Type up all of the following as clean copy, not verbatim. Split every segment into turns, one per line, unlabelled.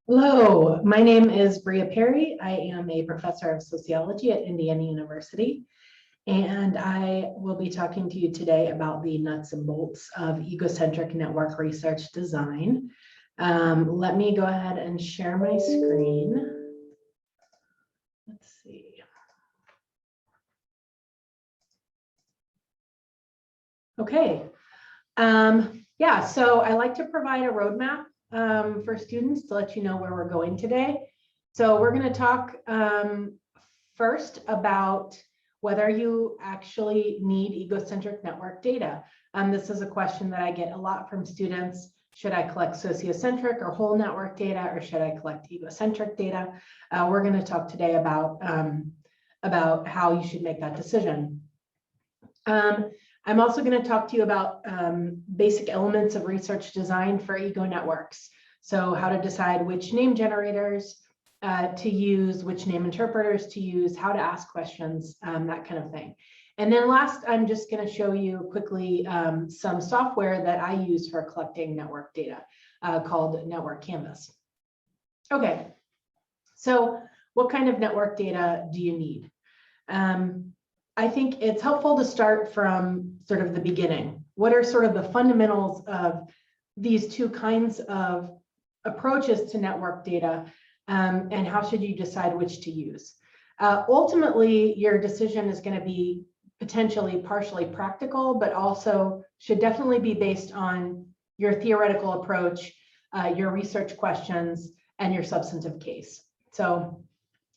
Hello, my name is Bria Perry. I am a professor of sociology at Indiana University, and I will be talking to you today about the nuts and bolts of egocentric network research design. Let me go ahead and share my screen. Let's see. Okay. Yeah, so I like to provide a roadmap for students to let you know where we're going today. So we're going to talk first about whether you actually need egocentric network data. This is a question that I get a lot from students. Should I collect sociocentric or whole network data, or should I collect egocentric data? We're going to talk today about how you should make that decision. I'm also going to talk to you about basic elements of research design for ego networks. So how to decide which name generators to use, which name interpreters to use, how to ask questions, that kind of thing. And then last, I'm just going to show you quickly some software that I use for collecting network data called Network Canvas. Okay, so what kind of network data do you need? I think it's helpful to start from sort of the beginning. What are sort of the fundamentals of these two kinds of approaches to network data, and how should you decide which to use? Ultimately, your decision is going to be potentially partially practical, but also should definitely be based on your theoretical approach, your research questions, and your substantive case. So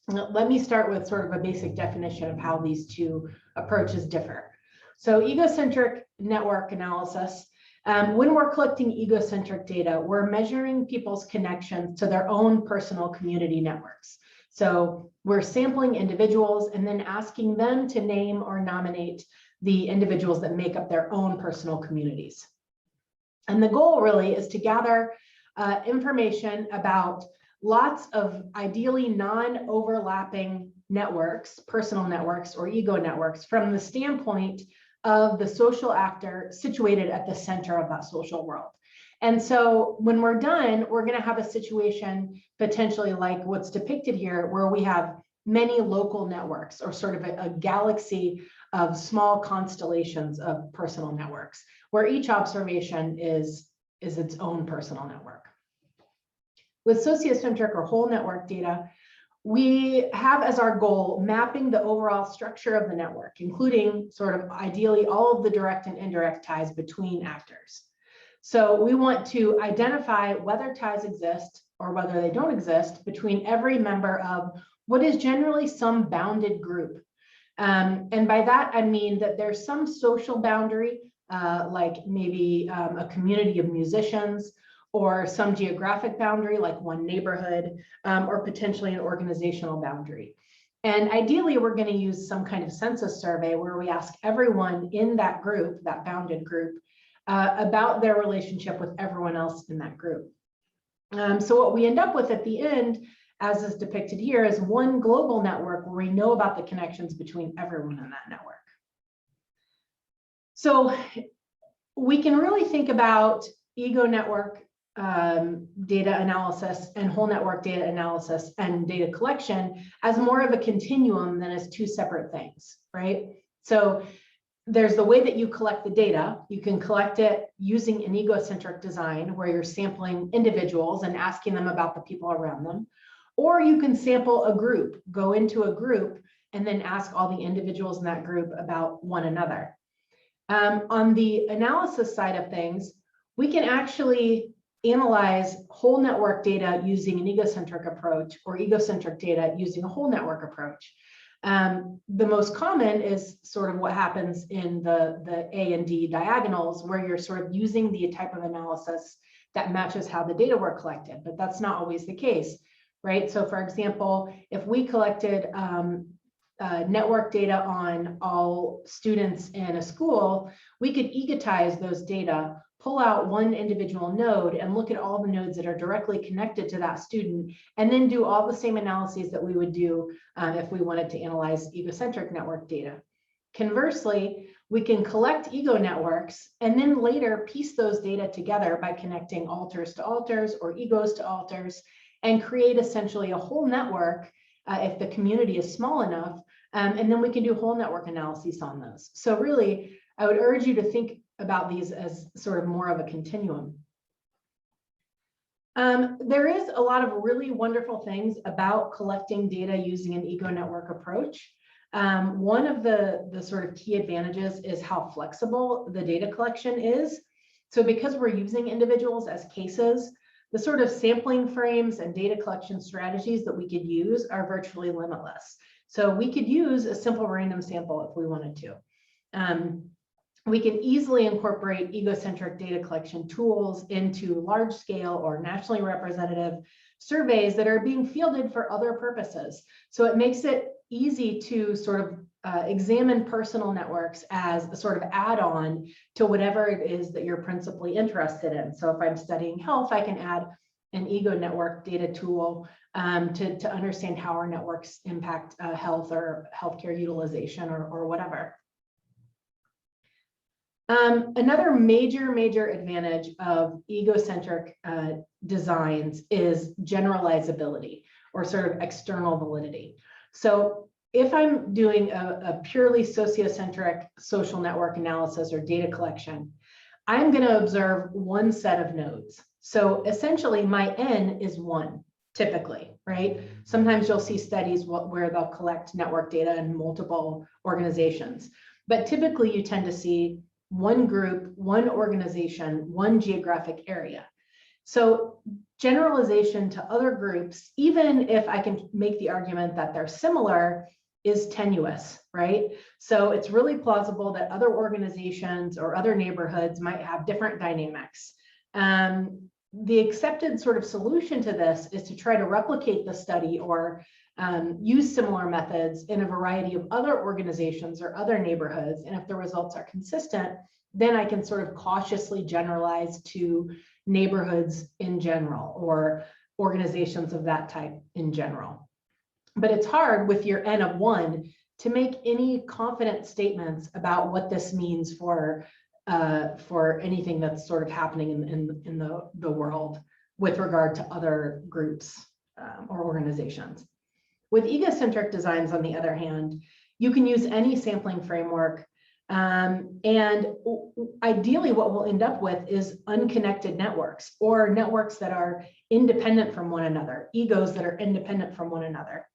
let me start with sort of a basic definition of how these two approaches differ. So egocentric network analysis, when we're collecting egocentric data, we're measuring people's connections to their own personal community networks. So we're sampling individuals and then asking them to name or nominate the individuals that make up their own personal communities. And the goal really is to gather information about lots of ideally non-overlapping networks, personal networks or ego networks, from the standpoint of the social actor situated at the center of that social world. And so when we're done, we're going to have a situation potentially like what's depicted here, where we have many local networks, or sort of a galaxy of small constellations of personal networks, where each observation is its own personal network. With sociocentric or whole network data, we have as our goal mapping the overall structure of the network, including sort of ideally all of the direct and indirect ties between actors. So we want to identify whether ties exist or whether they don't exist between every member of what is generally some bounded group. And by that, I mean that there's some social boundary, like maybe a community of musicians, or some geographic boundary like one neighborhood, or potentially an organizational boundary. And ideally, we're going to use some kind of census survey where we ask everyone in that group, that bounded group, about their relationship with everyone else in that group. So what we end up with at the end, as is depicted here, is one global network where we know about the connections between everyone in that network. So we can really think about ego network data analysis and whole network data analysis and data collection as more of a continuum than as two separate things, right? So there's the way that you collect the data. You can collect it using an egocentric design where you're sampling individuals and asking them about the people around them, or you can sample a group, go into a group, and then ask all the individuals in that group about one another. On the analysis side of things, we can actually analyze whole network data using an egocentric approach, or egocentric data using a whole network approach. The most common is sort of what happens in the A and D diagonals, where you're sort of using the type of analysis that matches how the data were collected, but that's not always the case, right? So for example, if we collected network data on all students in a school, we could egotize those data, pull out one individual node and look at all the nodes that are directly connected to that student, and then do all the same analyses that we would do if we wanted to analyze egocentric network data. Conversely, we can collect ego networks and then later piece those data together by connecting alters to alters or egos to alters, and create essentially a whole network if the community is small enough, and then we can do whole network analyses on those. So really, I would urge you to think about these as sort of more of a continuum. There is a lot of really wonderful things about collecting data using an ego network approach. One of the sort of key advantages is how flexible the data collection is. So because we're using individuals as cases, the sort of sampling frames and data collection strategies that we could use are virtually limitless. So we could use a simple random sample if we wanted to. We can easily incorporate egocentric data collection tools into large scale or nationally representative surveys that are being fielded for other purposes. So it makes it easy to sort of examine personal networks as a sort of add-on to whatever it is that you're principally interested in. So if I'm studying health, I can add an ego network data tool to understand how our networks impact health or healthcare utilization or whatever. Another major advantage of egocentric designs is generalizability or sort of external validity. So if I'm doing a purely sociocentric social network analysis or data collection, I'm going to observe one set of nodes. So essentially my N is 1, typically, right? Sometimes you'll see studies where they'll collect network data in multiple organizations, but typically you tend to see one group, one organization, one geographic area. So generalization to other groups, even if I can make the argument that they're similar, is tenuous, right? So it's really plausible that other organizations or other neighborhoods might have different dynamics. The accepted sort of solution to this is to try to replicate the study or use similar methods in a variety of other organizations or other neighborhoods. And if the results are consistent, then I can sort of cautiously generalize to neighborhoods in general or organizations of that type in general. But it's hard with your N of 1 to make any confident statements about what this means for anything that's sort of happening in the world with regard to other groups or organizations. With egocentric designs, on the other hand, you can use any sampling framework, and ideally what we'll end up with is unconnected networks or networks that are independent from one another, egos that are independent from one another.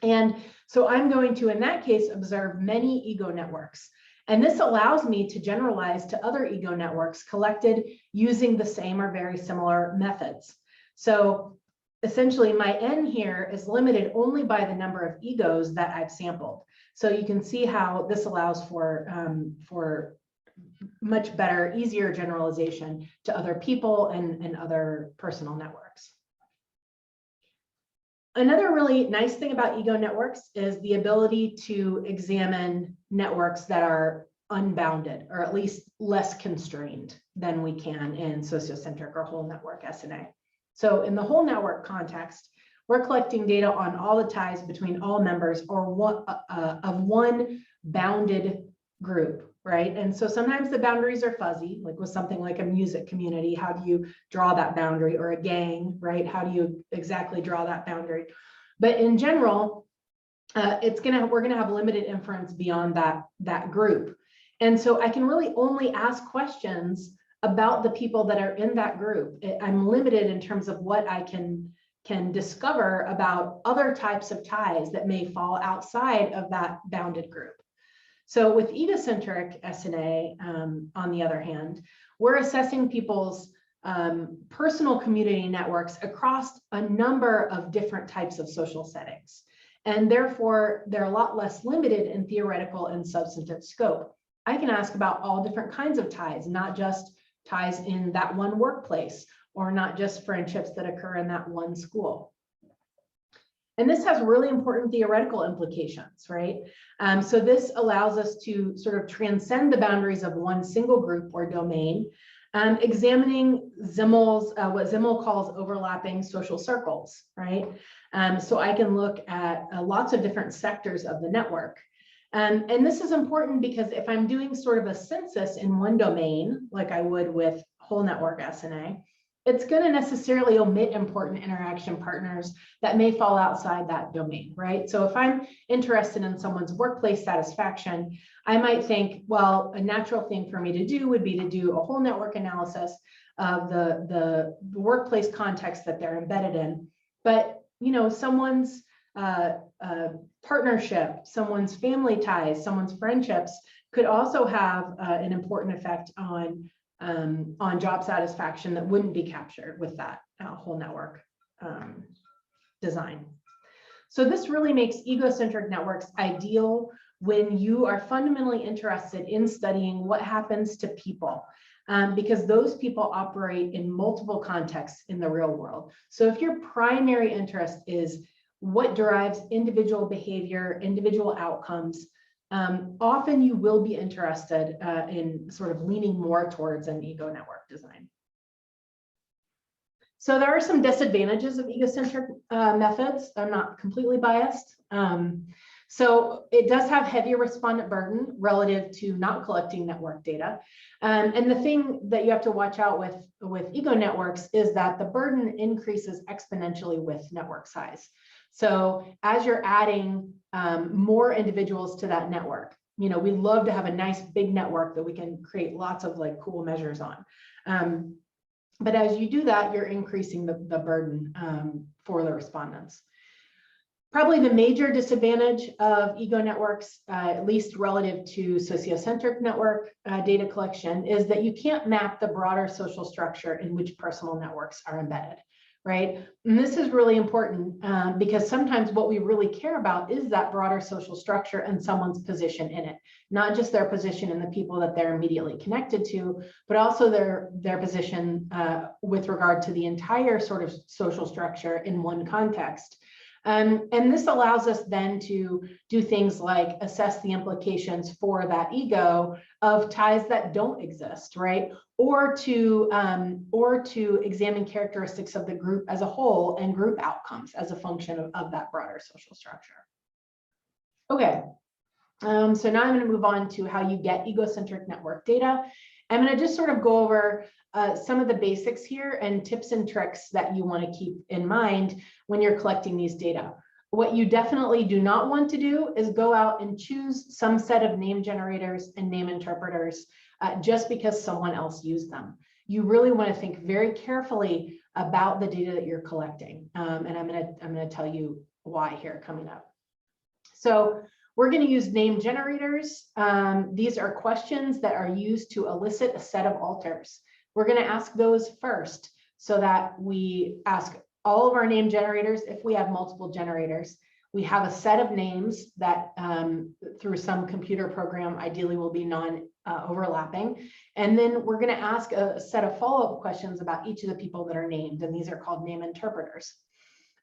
And so I'm going to, in that case, observe many ego networks. And this allows me to generalize to other ego networks collected using the same or very similar methods. So essentially my N here is limited only by the number of egos that I've sampled. So you can see how this allows for much better, easier generalization to other people and other personal networks. Another really nice thing about ego networks is the ability to examine networks that are unbounded, or at least less constrained than we can in sociocentric or whole network SNA. So in the whole network context, we're collecting data on all the ties between all members or one bounded group, right? And so sometimes the boundaries are fuzzy, like with something like a music community, how do you draw that boundary, or a gang, right? How do you exactly draw that boundary? But in general, we're gonna have limited inference beyond that group. And so I can really only ask questions about the people that are in that group. I'm limited in terms of what I can discover about other types of ties that may fall outside of that bounded group. So with egocentric SNA, on the other hand, we're assessing people's personal community networks across a number of different types of social settings. And therefore, they're a lot less limited in theoretical and substantive scope. I can ask about all different kinds of ties, not just ties in that one workplace, or not just friendships that occur in that one school. And this has really important theoretical implications, right? So this allows us to sort of transcend the boundaries of one single group or domain, examining Zimmel's, what Zimmel calls overlapping social circles, right? So I can look at lots of different sectors of the network. And this is important because if I'm doing sort of a census in one domain, like I would with whole network SNA, it's going to necessarily omit important interaction partners that may fall outside that domain, right? So if I'm interested in someone's workplace satisfaction, I might think, well, a natural thing for me to do would be to do a whole network analysis of the workplace context that they're embedded in. But, you know, someone's partnership, someone's family ties, someone's friendships could also have an important effect on job satisfaction that wouldn't be captured with that whole network design. So this really makes egocentric networks ideal when you are fundamentally interested in studying what happens to people, because those people operate in multiple contexts in the real world. So if your primary interest is what drives individual behavior, individual outcomes, often you will be interested in sort of leaning more towards an ego network design. So there are some disadvantages of egocentric methods. I'm not completely biased. So it does have heavier respondent burden relative to not collecting network data. And the thing that you have to watch out with ego networks is that the burden increases exponentially with network size. So as you're adding more individuals to that network, you know, we love to have a nice big network that we can create lots of like cool measures on. But as you do that, you're increasing the burden for the respondents. Probably the major disadvantage of ego networks, at least relative to sociocentric network data collection, is that you can't map the broader social structure in which personal networks are embedded, right? And this is really important because sometimes what we really care about is that broader social structure and someone's position in it, not just their position in the people that they're immediately connected to, but also their position with regard to the entire sort of social structure in one context. And this allows us then to do things like assess the implications for that ego of ties that don't exist, right? Or to examine characteristics of the group as a whole and group outcomes as a function of that broader social structure. Okay, so now I'm going to move on to how you get egocentric network data. I'm going to just sort of go over some of the basics here and tips and tricks that you want to keep in mind when you're collecting these data. What you definitely do not want to do is go out and choose some set of name generators and name interpreters just because someone else used them. You really want to think very carefully about the data that you're collecting. And I'm going to tell you why here coming up. So we're going to use name generators. These are questions that are used to elicit a set of alters. We're going to ask those first so that we ask all of our name generators. If we have multiple generators, we have a set of names that through some computer program ideally will be non-overlapping. And then we're going to ask a set of follow-up questions about each of the people that are named, and these are called name interpreters.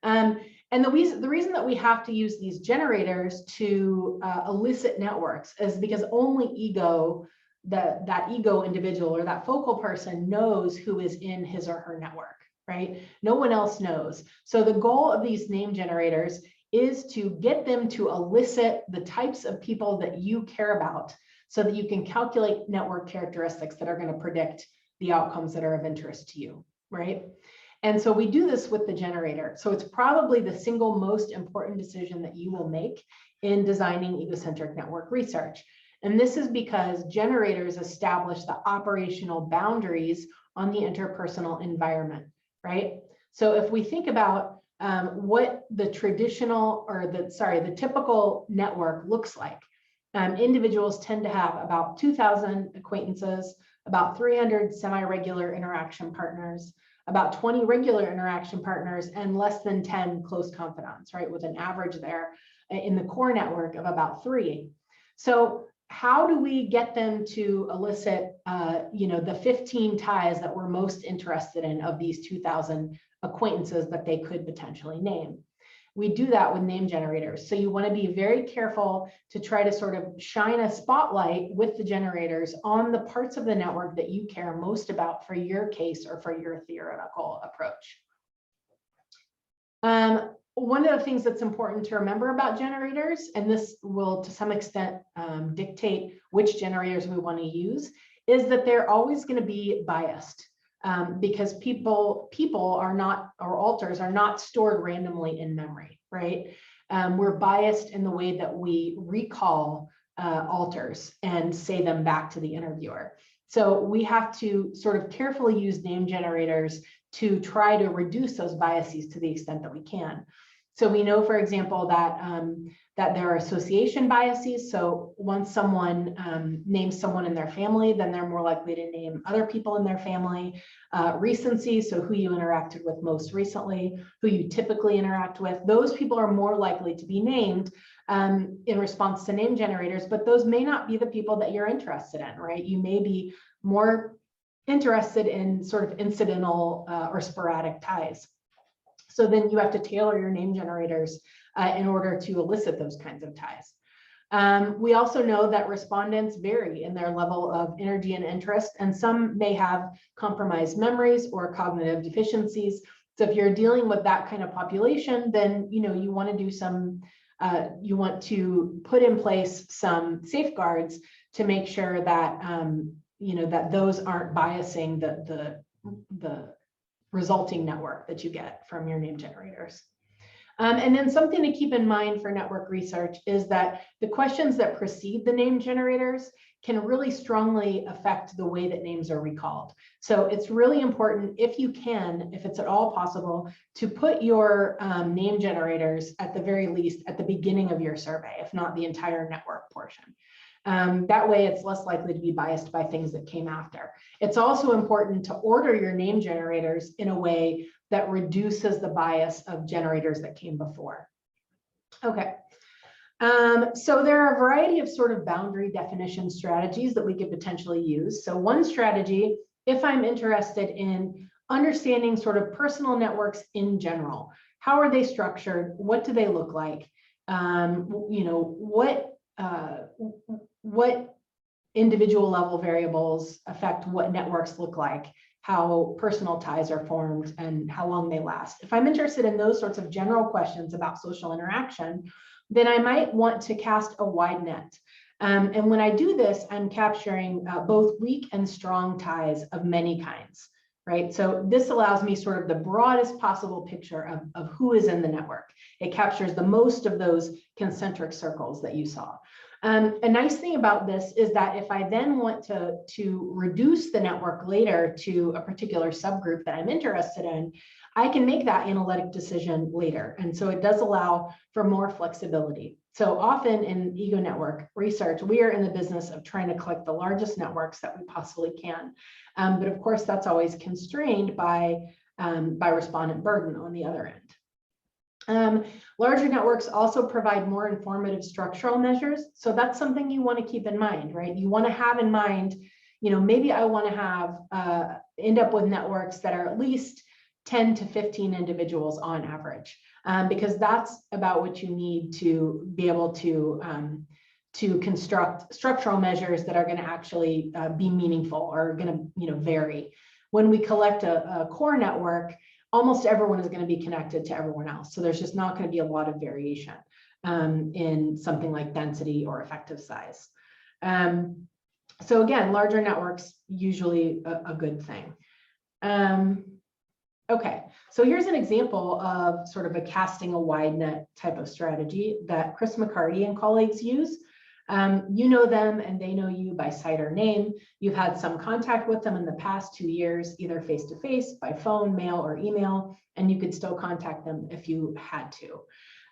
And the reason that we have to use these generators to elicit networks is because only that ego individual or that focal person knows who is in his or her network, right? No one else knows. So the goal of these name generators is to get them to elicit the types of people that you care about so that you can calculate network characteristics that are going to predict the outcomes that are of interest to you, right? And so we do this with the generator. So it's probably the single most important decision that you will make in designing egocentric network research. And this is because generators establish the operational boundaries on the interpersonal environment, right? So if we think about what the the typical network looks like, individuals tend to have about 2,000 acquaintances, about 300 semi-regular interaction partners, about 20 regular interaction partners, and less than 10 close confidants, right? With an average there in the core network of about 3. So how do we get them to elicit, the 15 ties that we're most interested in of these 2,000 acquaintances that they could potentially name? We do that with name generators. So you want to be very careful to try to sort of shine a spotlight with the generators on the parts of the network that you care most about for your case or for your theoretical approach. One of the things that's important to remember about generators, and this will to some extent dictate which generators we want to use, is that they're always going to be biased. because people are not, or alters are not stored randomly in memory, right? We're biased in the way that we recall alters and say them back to the interviewer. So we have to sort of carefully use name generators to try to reduce those biases to the extent that we can. So we know, for example, that that there are association biases. So once someone names someone in their family, then they're more likely to name other people in their family. Recency, so who you interacted with most recently, who you typically interact with, those people are more likely to be named in response to name generators, but those may not be the people that you're interested in, right? You may be more interested in sort of incidental or sporadic ties. So then you have to tailor your name generators in order to elicit those kinds of ties. We also know that respondents vary in their level of energy and interest, and some may have compromised memories or cognitive deficiencies. So if you're dealing with that kind of population, then you want to do some, you want to put in place some safeguards to make sure that that those aren't biasing the resulting network that you get from your name generators. And then something to keep in mind for network research is that the questions that precede the name generators can really strongly affect the way that names are recalled. So it's really important, if you can, if it's at all possible, to put your name generators at the very least at the beginning of your survey, if not the entire network portion. That way it's less likely to be biased by things that came after. It's also important to order your name generators in a way that reduces the bias of generators that came before. Okay, so there are a variety of sort of boundary definition strategies that we could potentially use. So one strategy, if I'm interested in understanding sort of personal networks in general, how are they structured? What do they look like? What individual level variables affect what networks look like, how personal ties are formed, and how long they last. If I'm interested in those sorts of general questions about social interaction, then I might want to cast a wide net. And when I do this, I'm capturing both weak and strong ties of many kinds, right? So this allows me sort of the broadest possible picture of who is in the network. It captures the most of those concentric circles that you saw. A nice thing about this is that if I then want to reduce the network later to a particular subgroup that I'm interested in, I can make that analytic decision later. And so it does allow for more flexibility. So often in ego network research, we are in the business of trying to collect the largest networks that we possibly can. But of course, that's always constrained by respondent burden on the other end. Larger networks also provide more informative structural measures. So that's something you want to keep in mind, right? You want to have in mind, maybe I want to have end up with networks that are at least 10 to 15 individuals on average, because that's about what you need to be able to construct structural measures that are going to actually be meaningful or going to vary. When we collect a core network, almost everyone is going to be connected to everyone else. So there's just not going to be a lot of variation in something like density or effective size. So again, larger networks, usually a good thing. Okay, so here's an example of sort of a casting a wide net type of strategy that Chris McCarty and colleagues use. You know them and they know you by sight or name. You've had some contact with them in the past 2 years, either face-to-face, by phone, mail, or email, and you could still contact them if you had to.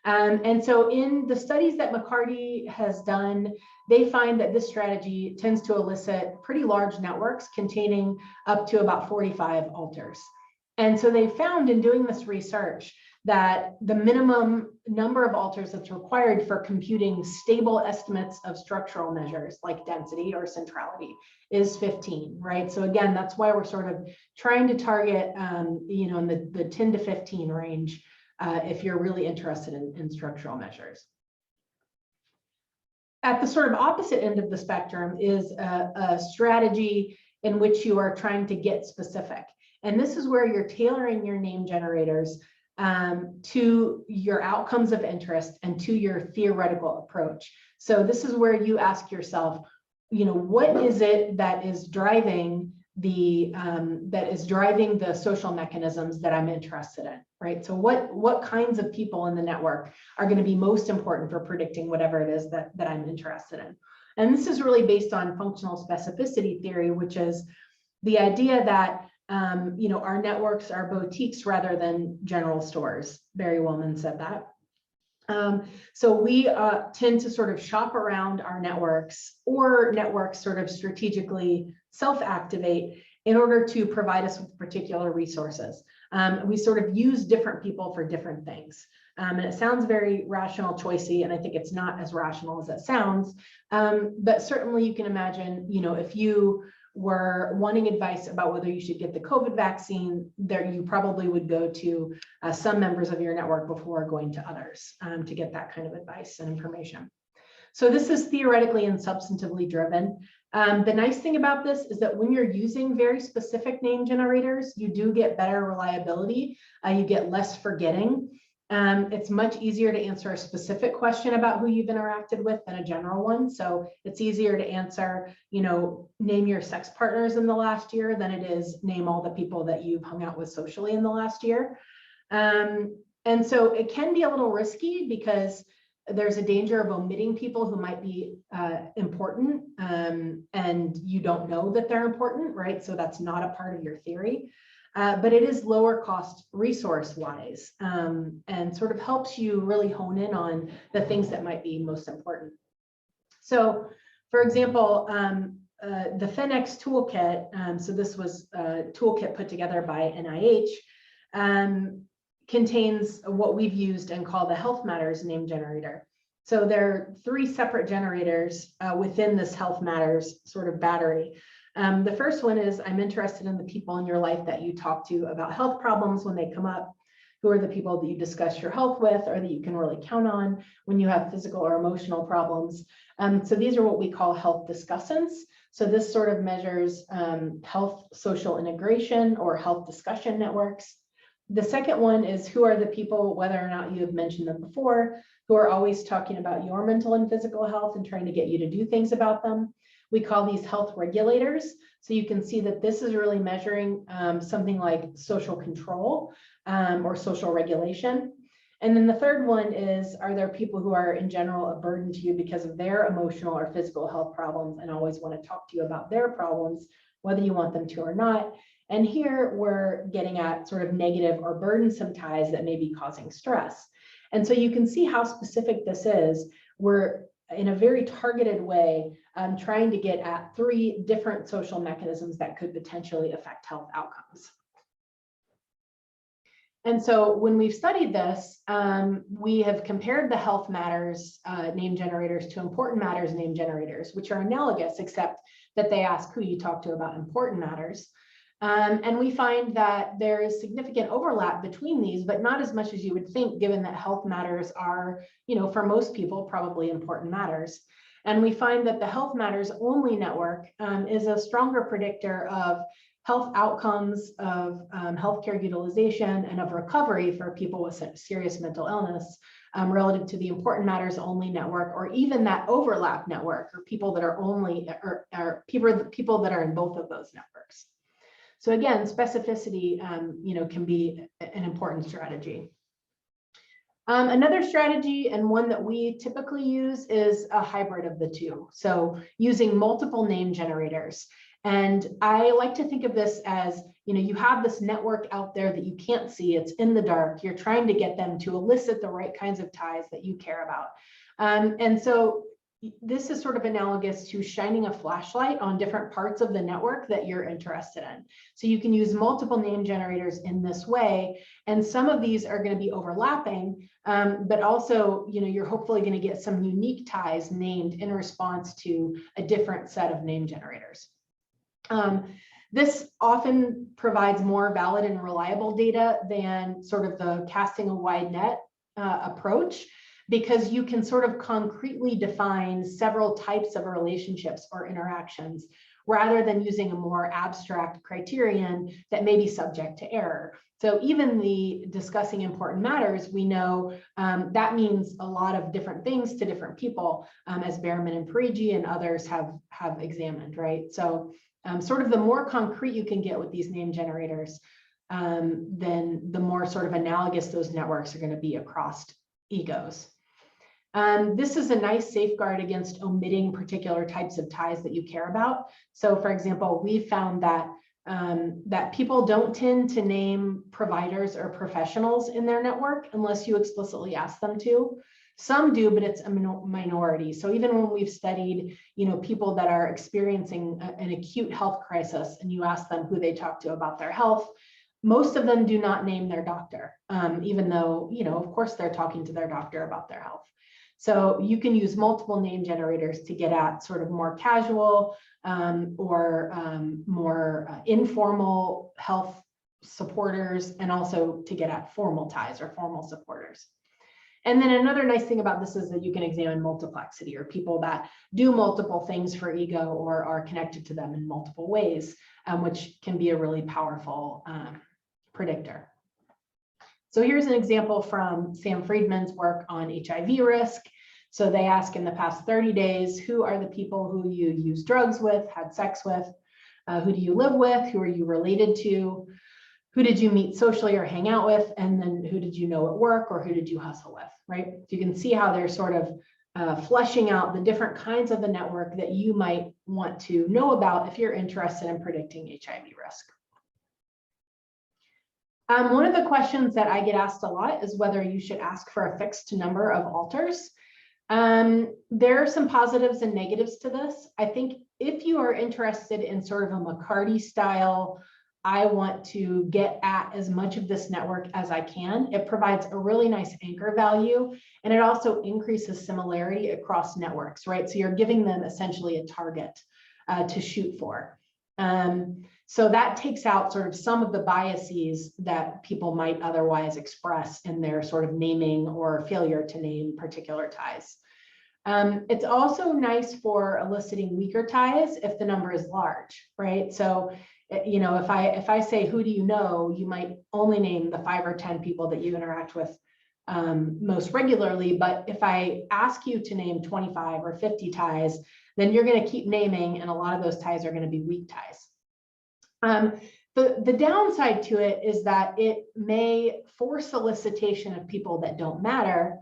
And so in the studies that McCarty has done, they find that this strategy tends to elicit pretty large networks containing up to about 45 alters. And so they found in doing this research that the minimum number of alters that's required for computing stable estimates of structural measures like density or centrality is 15, right? So again, that's why we're sort of trying to target, in the 10 to 15 range if you're really interested in structural measures. At the sort of opposite end of the spectrum is a strategy in which you are trying to get specific. And this is where you're tailoring your name generators to your outcomes of interest and to your theoretical approach. So this is where you ask yourself, what is it that is driving that is driving the social mechanisms that I'm interested in, right? So what kinds of people in the network are going to be most important for predicting whatever it is that I'm interested in? And this is really based on functional specificity theory, which is the idea that our networks are boutiques rather than general stores. Barry Wellman said that. So we tend to sort of shop around our networks, or networks sort of strategically self-activate in order to provide us with particular resources. We sort of use different people for different things. And it sounds very rational choicey, and I think it's not as rational as it sounds. But certainly you can imagine, if you were wanting advice about whether you should get the COVID vaccine, you probably would go to some members of your network before going to others to get that kind of advice and information. So this is theoretically and substantively driven. The nice thing about this is that when you're using very specific name generators, you do get better reliability. You get less forgetting. It's much easier to answer a specific question about who you've interacted with than a general one. So it's easier to answer, name your sex partners in the last year than it is name all the people that you've hung out with socially in the last year. And so it can be a little risky because there's a danger of omitting people who might be important, and you don't know that they're important, right? So that's not a part of your theory. But it is lower cost resource wise, and sort of helps you really hone in on the things that might be most important. So for example, the FENX toolkit, so this was a toolkit put together by NIH, contains what we've used and called the Health Matters name generator. So there are 3 separate generators within this Health Matters sort of battery. The first one is, I'm interested in the people in your life that you talk to about health problems when they come up. Who are the people that you discuss your health with, or that you can really count on when you have physical or emotional problems? So these are what we call health discussants. So this sort of measures health social integration or health discussion networks. The second one is, who are the people, whether or not you have mentioned them before, who are always talking about your mental and physical health and trying to get you to do things about them. We call these health regulators. So you can see that this is really measuring something like social control or social regulation. And then the third one is, are there people who are in general a burden to you because of their emotional or physical health problems and always want to talk to you about their problems, whether you want them to or not? And here we're getting at sort of negative or burdensome ties that may be causing stress. And so you can see how specific this is. We're in a very targeted way trying to get at 3 different social mechanisms that could potentially affect health outcomes. And so when we've studied this, we have compared the Health Matters name generators to Important Matters name generators, which are analogous, except that they ask who you talk to about important matters. And we find that there is significant overlap between these, but not as much as you would think, given that health matters are, for most people, probably important matters. And we find that the Health Matters only network is a stronger predictor of health outcomes, of healthcare utilization, and of recovery for people with serious mental illness relative to the Important Matters only network, or even that overlap network, or people that are only, or people that are in both of those networks. So again, specificity, can be an important strategy. Another strategy, and one that we typically use, is a hybrid of the 2. So using multiple name generators. And I like to think of this as, you have this network out there that you can't see, it's in the dark. You're trying to get them to elicit the right kinds of ties that you care about. And so this is sort of analogous to shining a flashlight on different parts of the network that you're interested in. So you can use multiple name generators in this way. And some of these are going to be overlapping, but also, you're hopefully going to get some unique ties named in response to a different set of name generators. This often provides more valid and reliable data than sort of the casting a wide net approach, because you can sort of concretely define several types of relationships or interactions, rather than using a more abstract criterion that may be subject to error. So even the discussing important matters, we know that means a lot of different things to different people, as Behrman and Parigi and others have examined, right? So sort of the more concrete you can get with these name generators, then the more sort of analogous those networks are going to be across egos. This is a nice safeguard against omitting particular types of ties that you care about. So for example, we found that that people don't tend to name providers or professionals in their network unless you explicitly ask them to. Some do, but it's a minority. So even when we've studied, people that are experiencing an acute health crisis and you ask them who they talk to about their health, most of them do not name their doctor, even though, of course, they're talking to their doctor about their health. So you can use multiple name generators to get at sort of more casual or more informal health supporters, and also to get at formal ties or formal supporters. And then another nice thing about this is that you can examine multiplexity, or people that do multiple things for ego or are connected to them in multiple ways, which can be a really powerful predictor. So here's an example from Sam Friedman's work on HIV risk. So they ask, in the past 30 days, who are the people who you use drugs with, had sex with, who do you live with, who are you related to, who did you meet socially or hang out with, and then who did you know at work, or who did you hustle with, right? So you can see how they're sort of fleshing out the different kinds of the network that you might want to know about if you're interested in predicting HIV risk. One of the questions that I get asked a lot is whether you should ask for a fixed number of alters. There are some positives and negatives to this. I think if you are interested in sort of a McCarty style, I want to get at as much of this network as I can, it provides a really nice anchor value, and it also increases similarity across networks, right? So you're giving them essentially a target to shoot for. So that takes out sort of some of the biases that people might otherwise express in their sort of naming or failure to name particular ties. It's also nice for eliciting weaker ties if the number is large, right? So, if I say, who do you know, you might only name the 5 or 10 people that you interact with most regularly. But if I ask you to name 25 or 50 ties, then you're going to keep naming, and a lot of those ties are going to be weak ties. The downside to it is that it may force solicitation of people that don't matter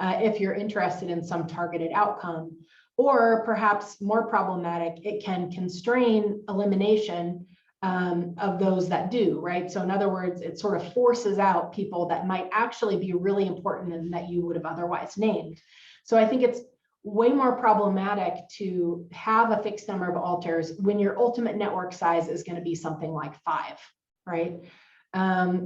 if you're interested in some targeted outcome, or perhaps more problematic, it can constrain elimination of those that do, right? So in other words, it sort of forces out people that might actually be really important and that you would have otherwise named. So I think it's way more problematic to have a fixed number of alters when your ultimate network size is going to be something like 5, right?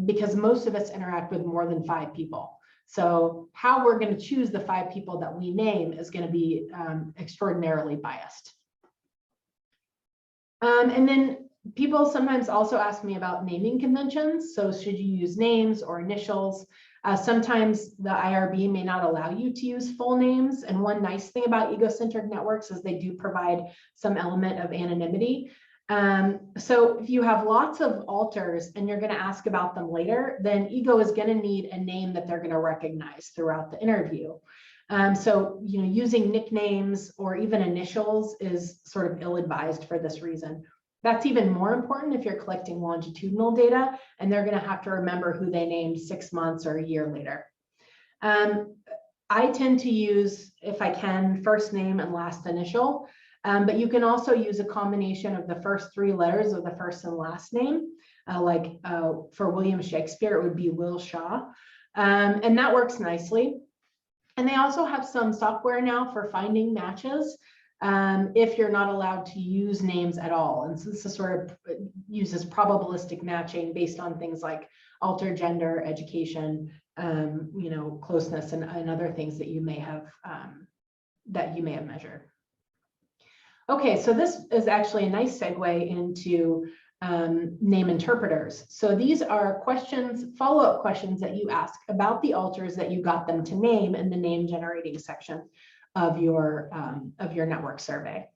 Because most of us interact with more than 5 people. So how we're going to choose the 5 people that we name is going to be extraordinarily biased. And then people sometimes also ask me about naming conventions. So should you use names or initials? Sometimes the IRB may not allow you to use full names. And one nice thing about egocentric networks is they do provide some element of anonymity. So if you have lots of alters and you're going to ask about them later, then ego is going to need a name that they're going to recognize throughout the interview. So, using nicknames or even initials is sort of ill-advised for this reason. That's even more important if you're collecting longitudinal data and they're going to have to remember who they named 6 months or a year later. I tend to use, if I can, first name and last initial, but you can also use a combination of the first 3 letters of the first and last name. For William Shakespeare, it would be Will Shaw, and that works nicely. And they also have some software now for finding matches if you're not allowed to use names at all. And so this is sort of uses probabilistic matching based on things like alter, gender, education, closeness, and other things that you may have measured. Okay, so this is actually a nice segue into name interpreters. So these are questions, follow-up questions that you ask about the alters that you got them to name in the name generating section of your network survey.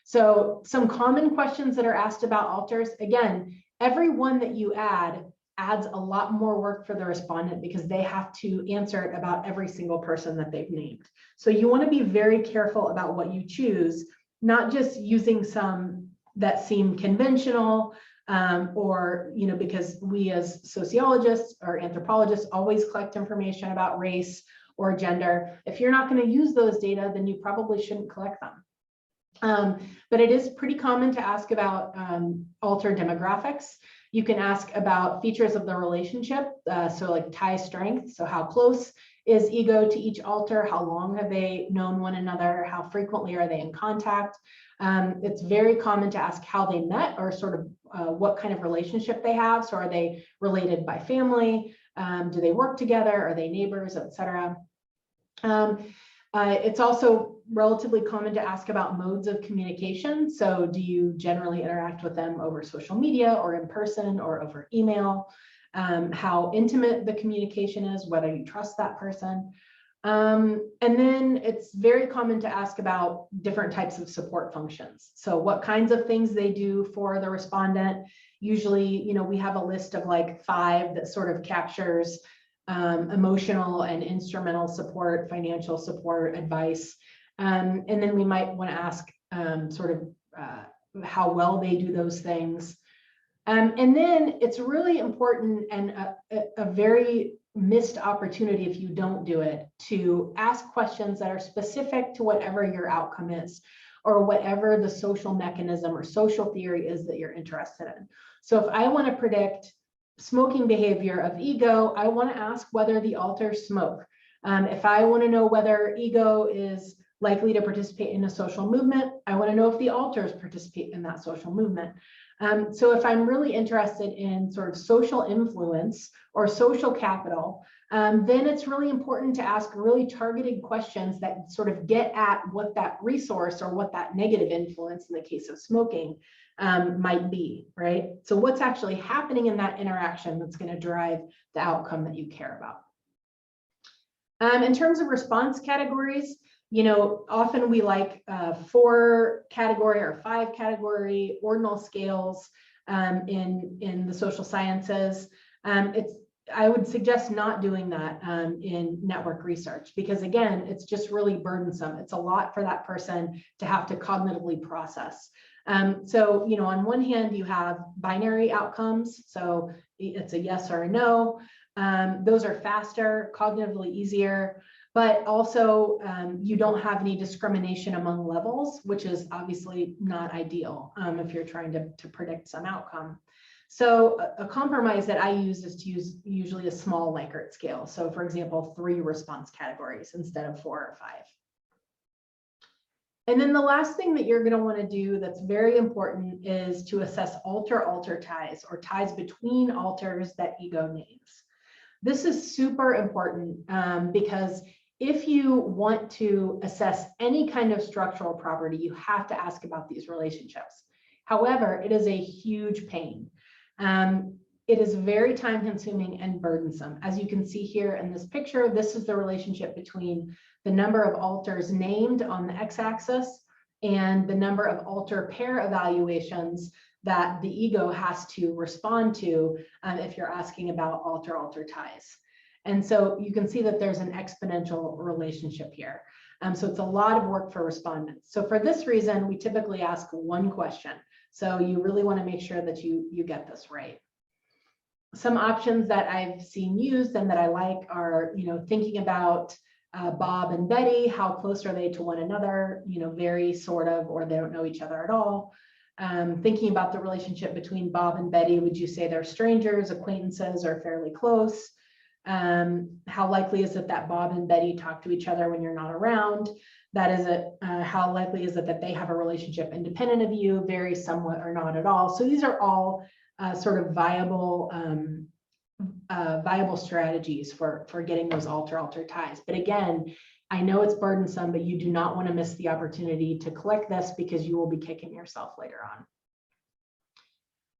So some common questions that are asked about alters, again, every one that you add adds a lot more work for the respondent because they have to answer it about every single person that they've named. So you want to be very careful about what you choose, not just using some that seem conventional, or, because we as sociologists or anthropologists always collect information about race or gender. If you're not going to use those data, then you probably shouldn't collect them. But it is pretty common to ask about alter demographics. You can ask about features of the relationship, so like tie strength, so how close is ego to each alter, how long have they known one another, how frequently are they in contact. It's very common to ask how they met, or sort of what kind of relationship they have. So are they related by family? Do they work together? Are they neighbors, etc.? It's also relatively common to ask about modes of communication. So do you generally interact with them over social media or in person or over email? How intimate the communication is, whether you trust that person. And then it's very common to ask about different types of support functions. So what kinds of things they do for the respondent. Usually, we have a list of like 5 that sort of captures emotional and instrumental support, financial support, advice. And then we might want to ask how well they do those things. And then it's really important, and a very missed opportunity if you don't do it, to ask questions that are specific to whatever your outcome is, or whatever the social mechanism or social theory is that you're interested in. So if I want to predict smoking behavior of ego, I want to ask whether the alters smoke. If I want to know whether ego is likely to participate in a social movement, I want to know if the alters participate in that social movement. So if I'm really interested in sort of social influence or social capital, then it's really important to ask really targeted questions that sort of get at what that resource or what that negative influence in the case of smoking might be, right? So what's actually happening in that interaction that's going to drive the outcome that you care about. In terms of response categories, often we like 4 category or 5 category ordinal scales in the social sciences. I would suggest not doing that in network research, because again, it's just really burdensome. It's a lot for that person to have to cognitively process. So, on one hand, you have binary outcomes. So it's a yes or a no. Those are faster, cognitively easier, but also you don't have any discrimination among levels, which is obviously not ideal if you're trying to predict some outcome. So a compromise that I use is to use usually a small Likert scale. So for example, 3 response categories instead of 4 or 5. And then the last thing that you're going to want to do that's very important is to assess alter-alter ties, or ties between alters that ego names. This is super important because if you want to assess any kind of structural property, you have to ask about these relationships. However, it is a huge pain. It is very time consuming and burdensome. As you can see here in this picture, this is the relationship between the number of alters named on the x-axis and the number of alter pair evaluations that the ego has to respond to if you're asking about alter-alter ties. And so you can see that there's an exponential relationship here. So it's a lot of work for respondents. So for this reason, we typically ask 1 question. So you really want to make sure that you get this right. Some options that I've seen used and that I like are, thinking about Bob and Betty, how close are they to one another? Very sort of, or they don't know each other at all. Thinking about the relationship between Bob and Betty, would you say they're strangers, acquaintances, or fairly close? How likely is it that Bob and Betty talk to each other when you're not around? That is how likely is it that they have a relationship independent of you, very, somewhat, or not at all? So these are all sort of viable strategies for getting those alter-alter ties. But again, I know it's burdensome, but you do not want to miss the opportunity to collect this, because you will be kicking yourself later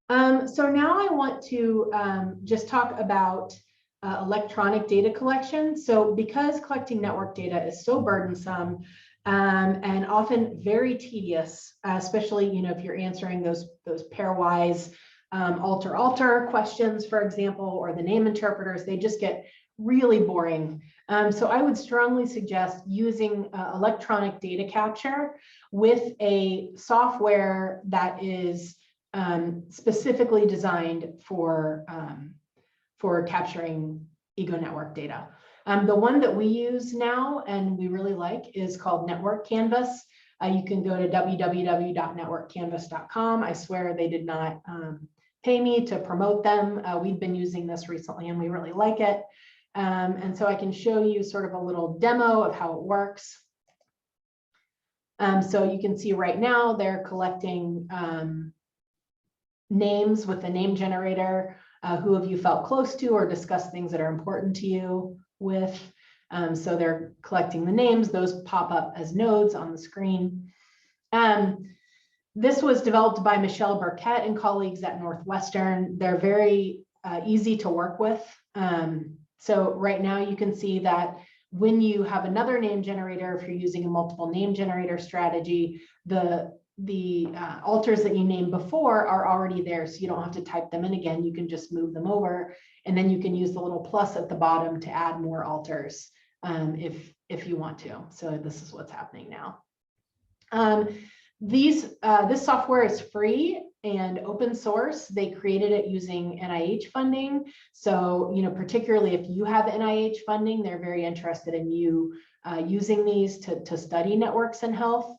on. So now I want to just talk about electronic data collection. So because collecting network data is so burdensome and often very tedious, especially if you're answering those pairwise alter-alter questions, for example, or the name interpreters, they just get really boring. So I would strongly suggest using electronic data capture with a software that is specifically designed for capturing ego network data. The one that we use now and we really like is called Network Canvas. You can go to www.networkcanvas.com. I swear they did not pay me to promote them. We've been using this recently and we really like it. And so I can show you sort of a little demo of how it works. So you can see right now they're collecting names with the name generator. Who have you felt close to or discussed things that are important to you with? So they're collecting the names, those pop up as nodes on the screen. This was developed by Michelle Burkett and colleagues at Northwestern. They're very easy to work with. So right now you can see that when you have another name generator, if you're using a multiple name generator strategy, the alters that you named before are already there, so you don't have to type them in again. You can just move them over, and then you can use the little plus at the bottom to add more alters if you want to. So this is what's happening now. This software is free and open source. They created it using NIH funding. So, particularly if you have NIH funding, they're very interested in you using these to study networks and health.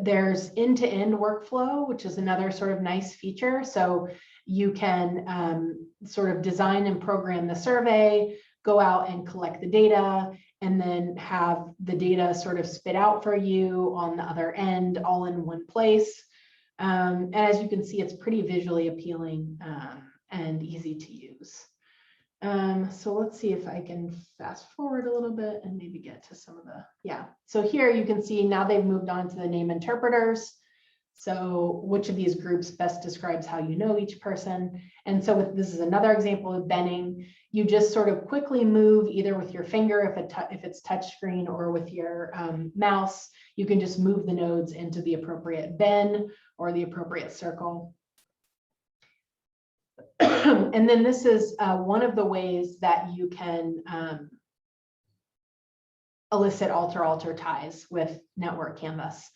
There's end-to-end workflow, which is another sort of nice feature. So you can sort of design and program the survey, go out and collect the data, and then have the data sort of spit out for you on the other end, all in one place. And as you can see, it's pretty visually appealing and easy to use. So let's see if I can fast forward a little bit and maybe get to some of the, So here you can see now they've moved on to the name interpreters. So which of these groups best describes how you know each person? And so this is another example of benning. You just sort of quickly move either with your finger if it's touch screen or with your mouse. You can just move the nodes into the appropriate bin or the appropriate circle. And then this is one of the ways that you can elicit alter-alter ties with Network Canvas.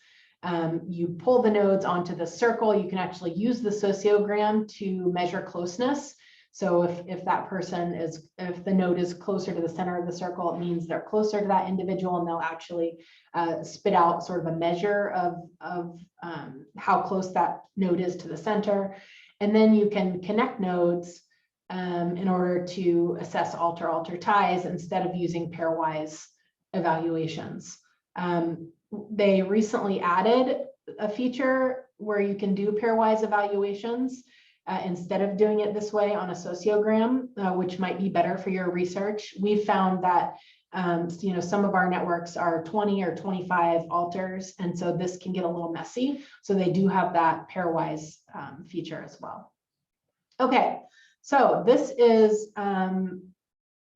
You pull the nodes onto the circle. You can actually use the sociogram to measure closeness. So if that person if the node is closer to the center of the circle, it means they're closer to that individual, and they'll actually spit out sort of a measure of how close that node is to the center. And then you can connect nodes in order to assess alter-alter ties instead of using pairwise evaluations. They recently added a feature where you can do pairwise evaluations instead of doing it this way on a sociogram, which might be better for your research. We've found that some of our networks are 20 or 25 alters, and so this can get a little messy. So they do have that pairwise feature as well. Okay, so this is the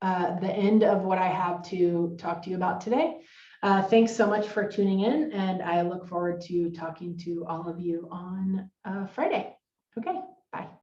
end of what I have to talk to you about today. Thanks so much for tuning in, and I look forward to talking to all of you on Friday. Okay.